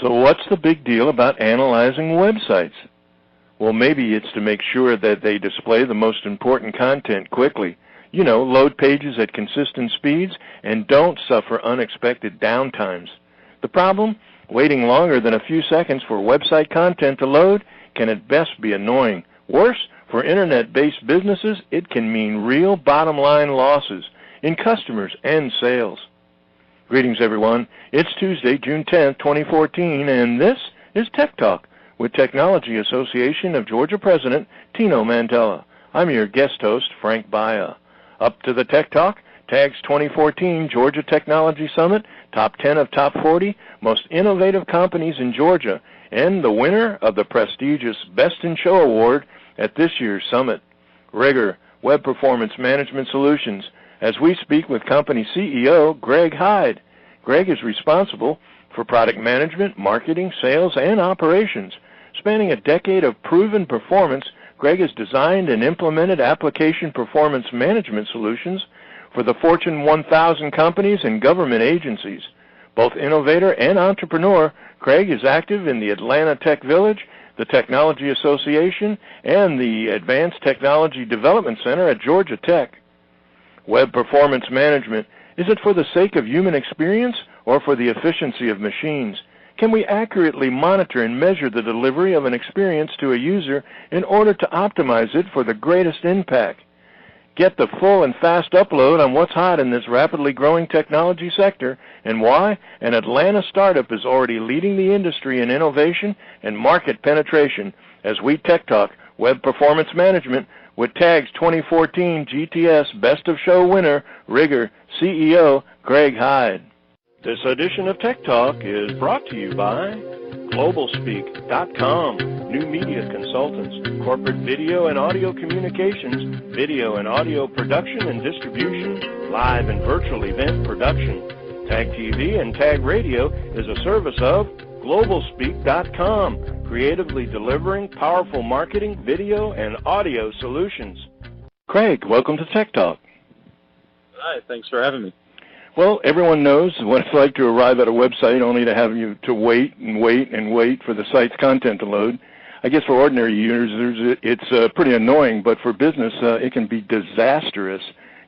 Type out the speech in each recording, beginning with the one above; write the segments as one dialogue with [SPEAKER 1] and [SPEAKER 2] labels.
[SPEAKER 1] So what's the big deal about analyzing websites? Well, maybe it's to make sure that they display the most important content quickly. You know, load pages at consistent speeds and don't suffer unexpected downtimes. The problem? Waiting longer than a few seconds for website content to load can at best be annoying. Worse, for Internet-based businesses, it can mean real bottom-line losses in customers and sales. Greetings, everyone. It's Tuesday, June 10th, 2014, and this is Tech Talk with Technology Association of Georgia President Tino Mantella. I'm your guest host, Frank Baia. Up to the Tech Talk, TAG's 2014 Georgia Technology Summit, Top 10 of Top 40 Most Innovative Companies in Georgia, and the winner of the prestigious Best in Show Award at this year's summit, Rigor, Web Performance Management Solutions, as we speak with company CEO Greg Hyde. Greg is responsible for product management, marketing, sales, and operations. Spanning a decade of proven performance, Greg has designed and implemented application performance management solutions for the Fortune 1000 companies and government agencies. Both innovator and entrepreneur, Greg is active in the Atlanta Tech Village, the Technology Association, and the Advanced Technology Development Center at Georgia Tech. Web performance management, is it for the sake of human experience or for the efficiency of machines? Can we accurately monitor and measure the delivery of an experience to a user in order to optimize it for the greatest impact? Get the full and fast upload on what's hot in this rapidly growing technology sector and why an Atlanta startup is already leading the industry in innovation and market penetration as we Tech Talk Web Performance Management with TAG's 2014 GTS Best of Show winner, Rigor CEO Greg Hyde. This edition of Tech Talk is brought to you by GlobalSpeak.com, new media consultants, corporate video and audio communications, video and audio production and distribution, live and virtual event production. TAG TV and TAG Radio is a service of GlobalSpeak.com, creatively delivering powerful marketing, video, and audio solutions. Craig, welcome to Tech Talk.
[SPEAKER 2] Hi, thanks for having me.
[SPEAKER 1] Well, everyone knows what it's like to arrive at a website only to have you to wait and wait and wait for the site's content to load. I guess for ordinary users, it's pretty annoying, but for business, it can be disastrous.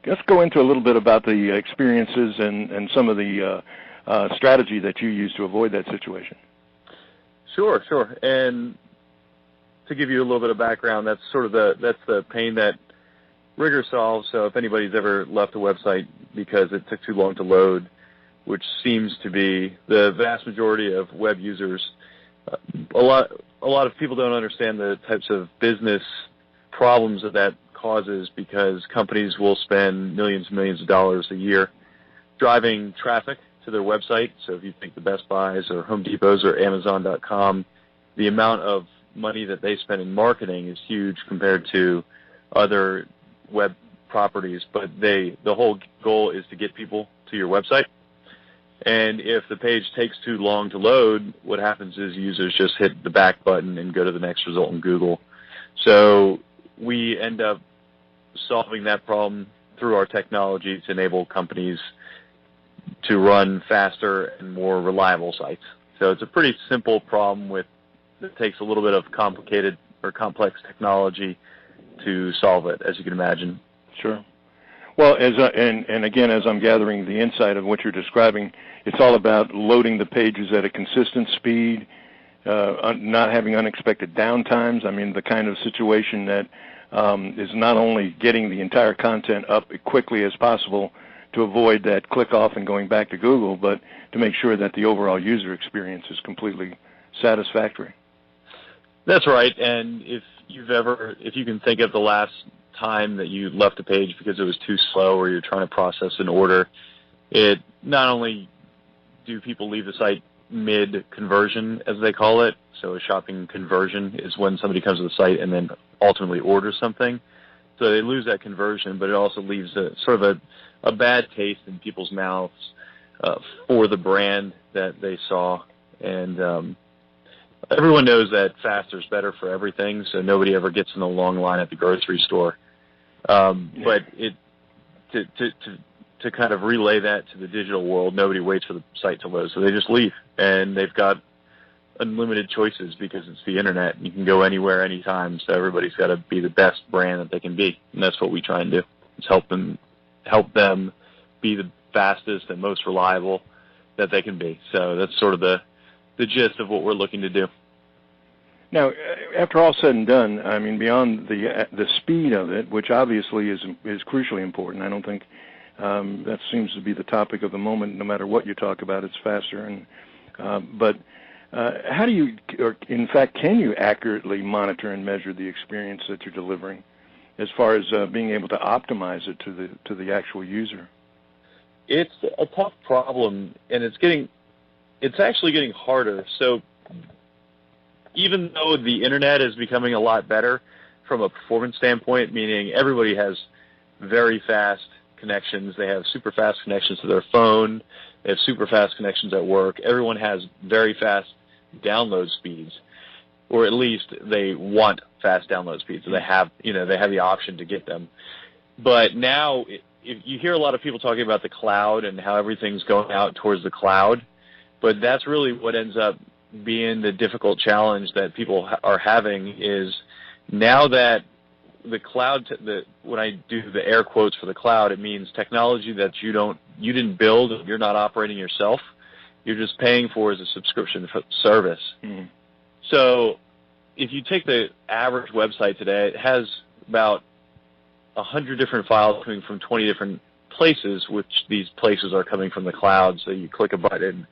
[SPEAKER 1] Let's go into a little bit about the experiences and some of the strategy that you use to avoid that situation.
[SPEAKER 2] Sure. And to give you a little bit of background, that's the pain that Rigor solves. So if anybody's ever left a website because it took too long to load, which seems to be the vast majority of web users, a lot of people don't understand the types of business problems that causes because companies will spend millions and millions of dollars a year driving traffic to their website. So if you think the Best Buys or Home Depots or Amazon.com, the amount of money that they spend in marketing is huge compared to other web properties, but the whole goal is to get people to your website. And if the page takes too long to load, what happens is users just hit the back button and go to the next result in Google. So we end up solving that problem through our technology to enable companies to run faster and more reliable sites. So it's a pretty simple problem that takes a little bit of complicated or complex technology to solve it, as you can imagine.
[SPEAKER 1] Sure. Well, and again, as I'm gathering the insight of what you're describing, it's all about loading the pages at a consistent speed, not having unexpected downtimes. I mean, the kind of situation that is not only getting the entire content up as quickly as possible to avoid that click off and going back to Google, but to make sure that the overall user experience is completely satisfactory.
[SPEAKER 2] That's right. And if you can think of the last time that you left a page because it was too slow or you're trying to process an order, it not only do people leave the site mid-conversion, as they call it, so a shopping conversion is when somebody comes to the site and then ultimately orders something. So they lose that conversion, but it also leaves a bad taste in people's mouths for the brand that they saw. And everyone knows that faster is better for everything, so nobody ever gets in a long line at the grocery store. But to kind of relay that to the digital world, nobody waits for the site to load, so they just leave. And they've got unlimited choices because it's the internet and you can go anywhere, anytime. So everybody's got to be the best brand that they can be, and that's what we try and do. Is help them be the fastest and most reliable that they can be. So that's sort of the gist of what we're looking to do.
[SPEAKER 1] Now, after all said and done, I mean, beyond the speed of it, which obviously is crucially important, I don't think that seems to be the topic of the moment. No matter what you talk about, it's faster. But how do you, or in fact, can you accurately monitor and measure the experience that you're delivering, as far as being able to optimize it to the actual user?
[SPEAKER 2] It's a tough problem, and it's actually getting harder. So even though the internet is becoming a lot better from a performance standpoint, meaning everybody has very fast connections, they have super fast connections to their phone, they have super fast connections at work, everyone has very fast download speeds, or at least they want fast download speeds, so they have the option to get them. But now you hear a lot of people talking about the cloud and how everything's going out towards the cloud, but that's really what ends up being the difficult challenge that people are having, is now that the cloud, when I do the air quotes for the cloud, it means technology that you didn't build, you're not operating yourself, you're just paying for as a subscription service. Mm-hmm. So if you take the average website today, it has about 100 different files coming from 20 different places, which these places are coming from the cloud. So you click a button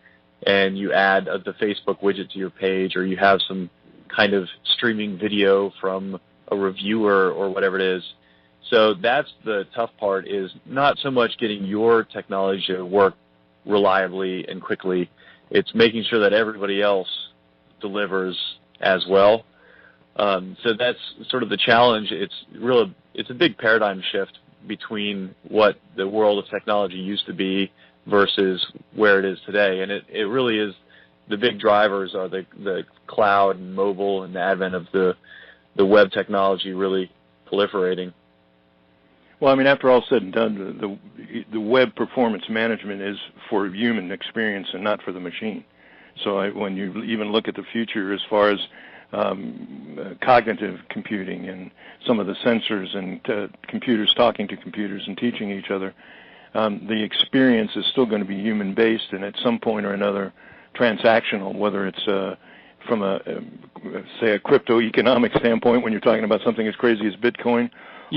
[SPEAKER 2] and you add the Facebook widget to your page, or you have some kind of streaming video from a reviewer or whatever it is. So that's the tough part, is not so much getting your technology to work reliably and quickly. It's making sure that everybody else delivers as well. So that's sort of the challenge. It's a big paradigm shift between what the world of technology used to be versus where it is today. And it really is, the big drivers are the cloud and mobile and the advent of the web technology really proliferating.
[SPEAKER 1] Well, I mean, after all said and done, the web performance management is for human experience and not for the machine. So when you even look at the future as far as cognitive computing and some of the sensors and computers talking to computers and teaching each other, the experience is still going to be human-based and at some point or another transactional, whether it's from say a crypto-economic standpoint, when you're talking about something as crazy as Bitcoin,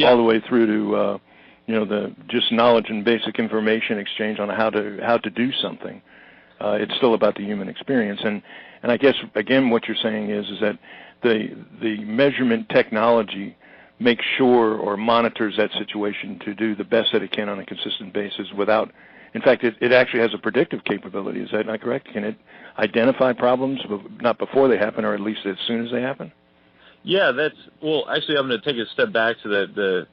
[SPEAKER 1] all the way through to the just knowledge and basic information exchange on how to do something. It's still about the human experience, and I guess again what you're saying is that the measurement technology makes sure or monitors that situation to do the best that it can on a consistent basis without, in fact, it actually has a predictive capability. Is that not correct? Can it identify problems not before they happen, or at least as soon as they happen?
[SPEAKER 2] Yeah, actually I'm going to take a step back to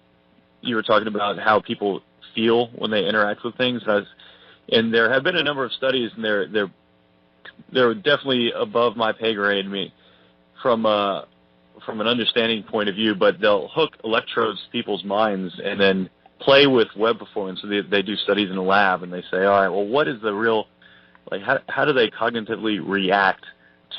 [SPEAKER 2] you were talking about how people feel when they interact with things. And there have been a number of studies, and they're definitely above my pay grade. I mean, from an understanding point of view, but they'll hook electrodes to people's minds and then play with web performance. So they do studies in a lab, and they say, all right, well, what is the real, how do they cognitively react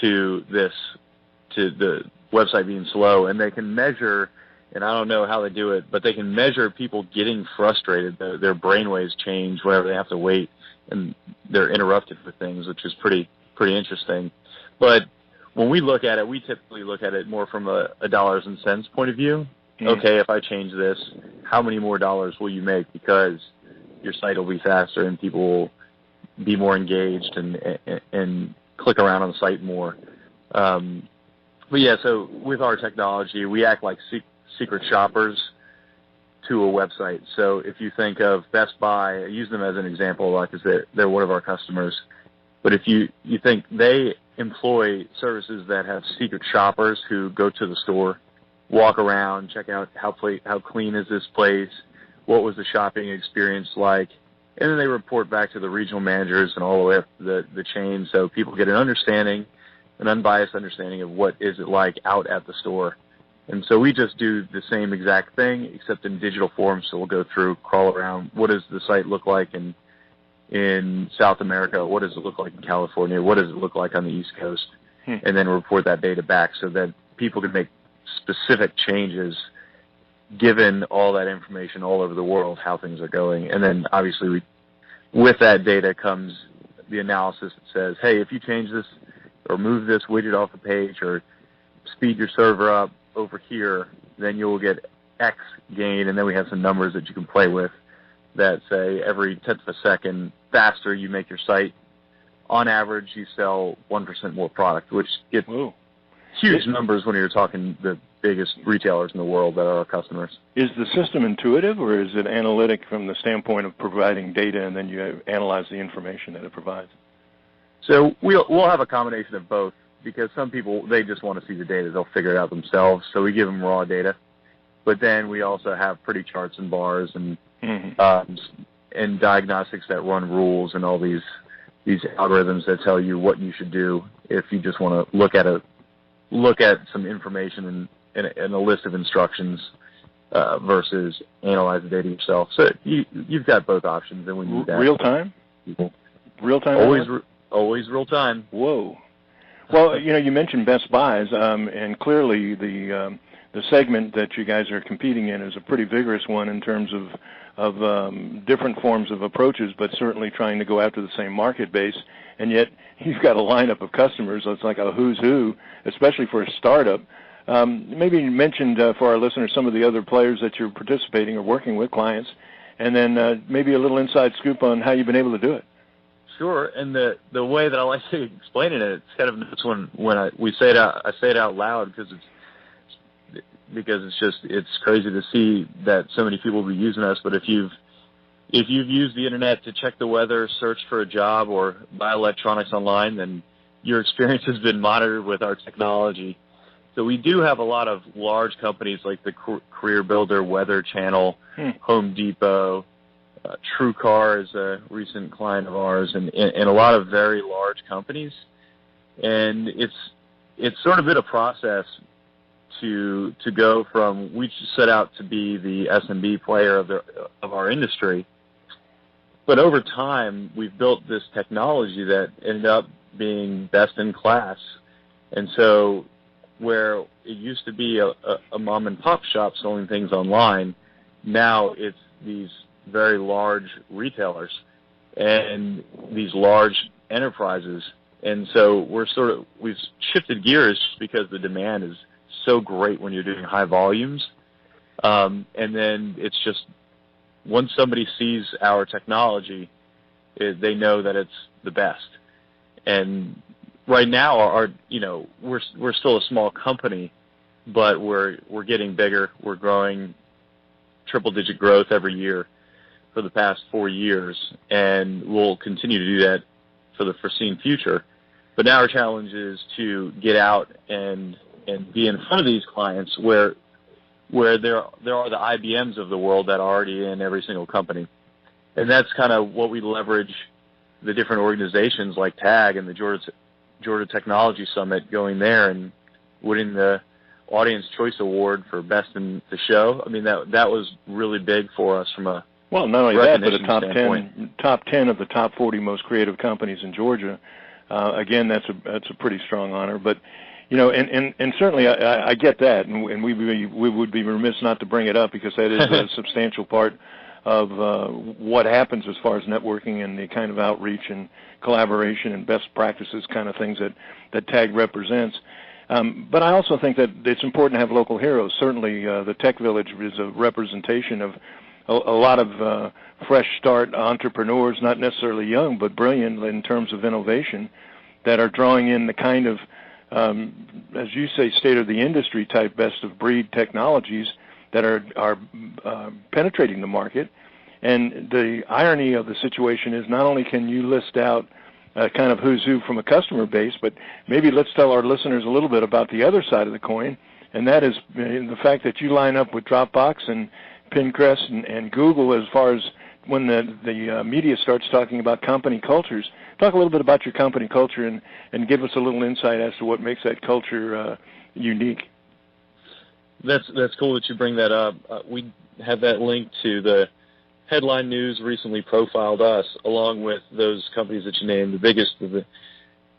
[SPEAKER 2] to the website being slow? And they can measure, and I don't know how they do it, but they can measure people getting frustrated. Their brainwaves change whenever they have to wait, and they're interrupted with things, which is pretty interesting. But when we look at it, we typically look at it more from a dollars and cents point of view. Mm-hmm. Okay, if I change this, how many more dollars will you make? Because your site will be faster and people will be more engaged and click around on the site more. But yeah, so with our technology, we act like secret shoppers to a website. So if you think of Best Buy, I use them as an example because they're one of our customers. But if you think they employ services that have secret shoppers who go to the store, walk around, check out how clean is this place, what was the shopping experience like, and then they report back to the regional managers and all the way up the chain, so people get an unbiased understanding of what is it like out at the store. And so we just do the same exact thing, except in digital form. So we'll go through, crawl around. What does the site look like in South America? What does it look like in California? What does it look like on the East Coast? and then report that data back so that people can make specific changes given all that information all over the world, how things are going. And then obviously with that data comes the analysis that says, hey, if you change this or move this widget off the page or speed your server up over here, then you'll get X gain. And then we have some numbers that you can play with that say every tenth of a second faster you make your site, on average you sell 1% more product, which gets huge numbers when you're talking the biggest retailers in the world that are our customers.
[SPEAKER 1] Is the system intuitive, or is it analytic from the standpoint of providing data and then you analyze the information that it provides?
[SPEAKER 2] So we'll have a combination of both, because some people, they just want to see the data. They'll figure it out themselves, so we give them raw data. But then we also have pretty charts and bars and and diagnostics that run rules and all these algorithms that tell you what you should do if you just want to look at some information and a list of instructions versus analyze the data yourself. So you've got both options, and we need that.
[SPEAKER 1] Real time? Real time?
[SPEAKER 2] Always real time.
[SPEAKER 1] Whoa. Well, you mentioned Best Buys, and clearly the segment that you guys are competing in is a pretty vigorous one in terms of different forms of approaches, but certainly trying to go after the same market base. And yet you've got a lineup of customers that's like a who's who, especially for a startup. Maybe you mentioned for our listeners some of the other players that you're participating or working with, clients, and then maybe a little inside scoop on how you've been able to do it.
[SPEAKER 2] Sure, and the way that I like to explain it, it's kind of nuts when I say it out loud, because it's crazy to see that so many people will be using us. But if you've used the internet to check the weather, search for a job, or buy electronics online, then your experience has been monitored with our technology. So we do have a lot of large companies like the Career Builder, Weather Channel, Home Depot, TrueCar is a recent client of ours, and a lot of very large companies. And it's sort of been a process to go from, we set out to be the SMB player of our industry, but over time we've built this technology that ended up being best in class. And so where it used to be a mom and pop shop selling things online, now it's these very large retailers and these large enterprises. And so we've shifted gears because the demand is so great when you're doing high volumes. And then it's just, once somebody sees our technology, they know that it's the best. And right now we're still a small company, but we're getting bigger. We're growing triple-digit growth every year for the past 4 years, and we'll continue to do that for the foreseen future. But now our challenge is to get out and be in front of these clients where there are the IBMs of the world that are already in every single company. And that's kind of what we leverage the different organizations like TAG and the Georgia Technology Summit, going there and winning the Audience Choice Award for Best in the Show. I mean, that was really big for us from a
[SPEAKER 1] not only that, but a top 10 of the top 40 most creative companies in Georgia. Again, that's a pretty strong honor. But and certainly I get that, and we would be remiss not to bring it up, because that is a substantial part of what happens as far as networking and the kind of outreach and collaboration and best practices kind of things that TAG represents. But I also think that it's important to have local heroes. Certainly the Tech Village is a representation of a lot of fresh start entrepreneurs, not necessarily young, but brilliant in terms of innovation, that are drawing in the kind of, as you say, state-of-the-industry type best-of-breed technologies that are penetrating the market. And the irony of the situation is, not only can you list out kind of who's who from a customer base, but maybe let's tell our listeners a little bit about the other side of the coin, and that is the fact that you line up with Dropbox and Pinterest and Google as far as when the media starts talking about company cultures. Talk a little bit about your company culture and give us a little insight as to what makes that culture unique.
[SPEAKER 2] That's cool that you bring that up. We have that link to the Headline News recently profiled us, along with those companies that you named, the biggest of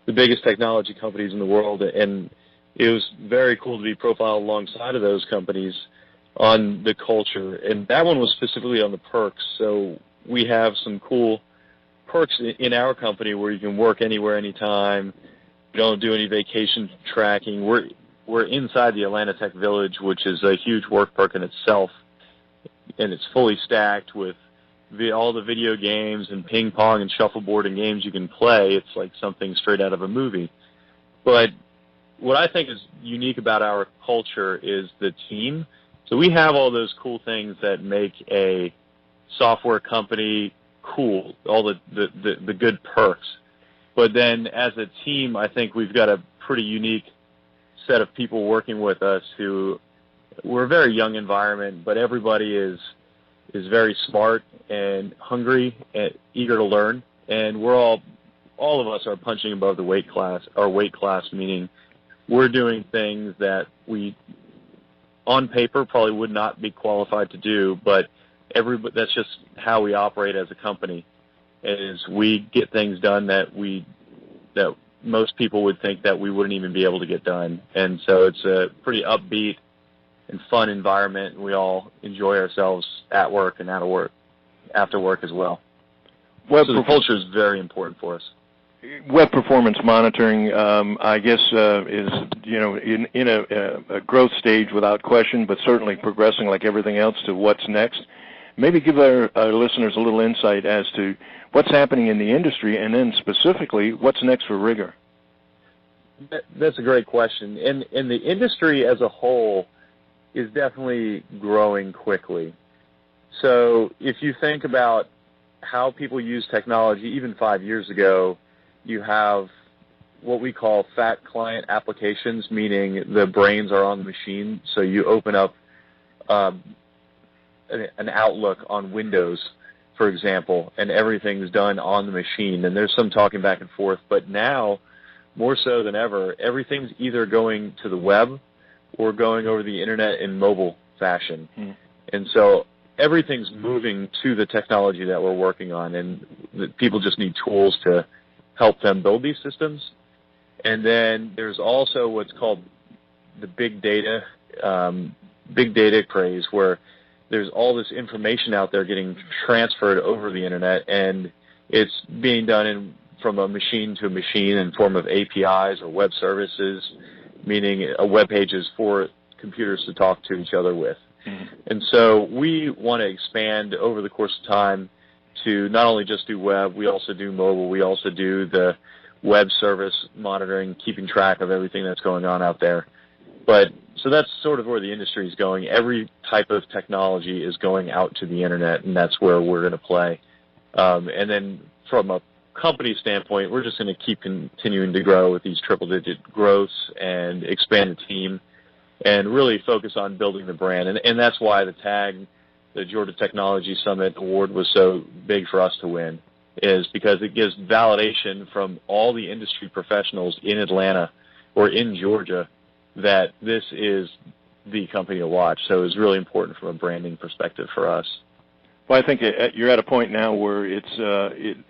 [SPEAKER 2] the biggest technology companies in the world, and it was very cool to be profiled alongside of those companies on the culture. And that one was specifically on the perks. So we have some cool perks in our company where you can work anywhere, anytime. We don't do any vacation tracking. We're inside the Atlanta Tech Village, which is a huge work perk in itself, and it's fully stacked with all the video games and ping pong and shuffleboard and games you can play. It's like something straight out of a movie. But what I think is unique about our culture is the team. So we have all those cool things that make a software company cool, all the good perks. But then as a team, I think we've got a pretty unique set of people working with us who, we're a very young environment, but everybody is very smart and hungry and eager to learn. And we're all of us are punching above the weight class. Our weight class, meaning we're doing things that we, on paper, probably would not be qualified to do, but that's just how we operate as a company. Is we get things done that most people would think that we wouldn't even be able to get done. And so it's a pretty upbeat and fun environment, and we all enjoy ourselves at work and out of work, after work as well. So the culture is very important for us.
[SPEAKER 1] Web performance monitoring, I guess, is in a growth stage without question, but certainly progressing like everything else to what's next. Maybe give our listeners a little insight as to what's happening in the industry, and then specifically what's next for Rigor.
[SPEAKER 2] That's a great question. And the industry as a whole is definitely growing quickly. So if you think about how people use technology, even 5 years ago, you have what we call fat client applications, meaning the brains are on the machine. So you open up an Outlook on Windows, for example, and everything's done on the machine. And there's some talking back and forth. But now, more so than ever, everything's either going to the web or going over the internet in mobile fashion. And so everything's moving to the technology that we're working on, and people just need tools to help them build these systems. And then there's also what's called the big data craze, where there's all this information out there getting transferred over the internet, and it's being done from a machine to a machine in form of APIs or web services, meaning a web page is for computers to talk to each other with. And so we want to expand over the course of time to not only just do web, we also do mobile, we also do the web service monitoring, keeping track of everything that's going on out there. But so that's sort of where the industry is going. Every type of technology is going out to the internet, and that's where we're going to play. And then from a company standpoint, we're just going to keep continuing to grow with these triple-digit growths and expand the team and really focus on building the brand. And that's why the TAG, the Georgia Technology Summit Award, was so big for us to win, is because it gives validation from all the industry professionals in Atlanta or in Georgia that this is the company to watch. So it's really important from a branding perspective for us.
[SPEAKER 1] Well, I think you're at a point now where it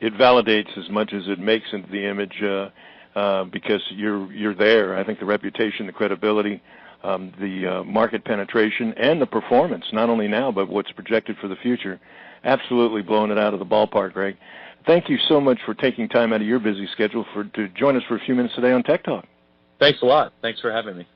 [SPEAKER 1] validates as much as it makes into the image because you're there. I think the reputation, the credibility, the market penetration, and the performance, not only now but what's projected for the future, absolutely blowing it out of the ballpark, Greg. Thank you so much for taking time out of your busy schedule to join us for a few minutes today on Tech Talk.
[SPEAKER 2] Thanks a lot. Thanks for having me.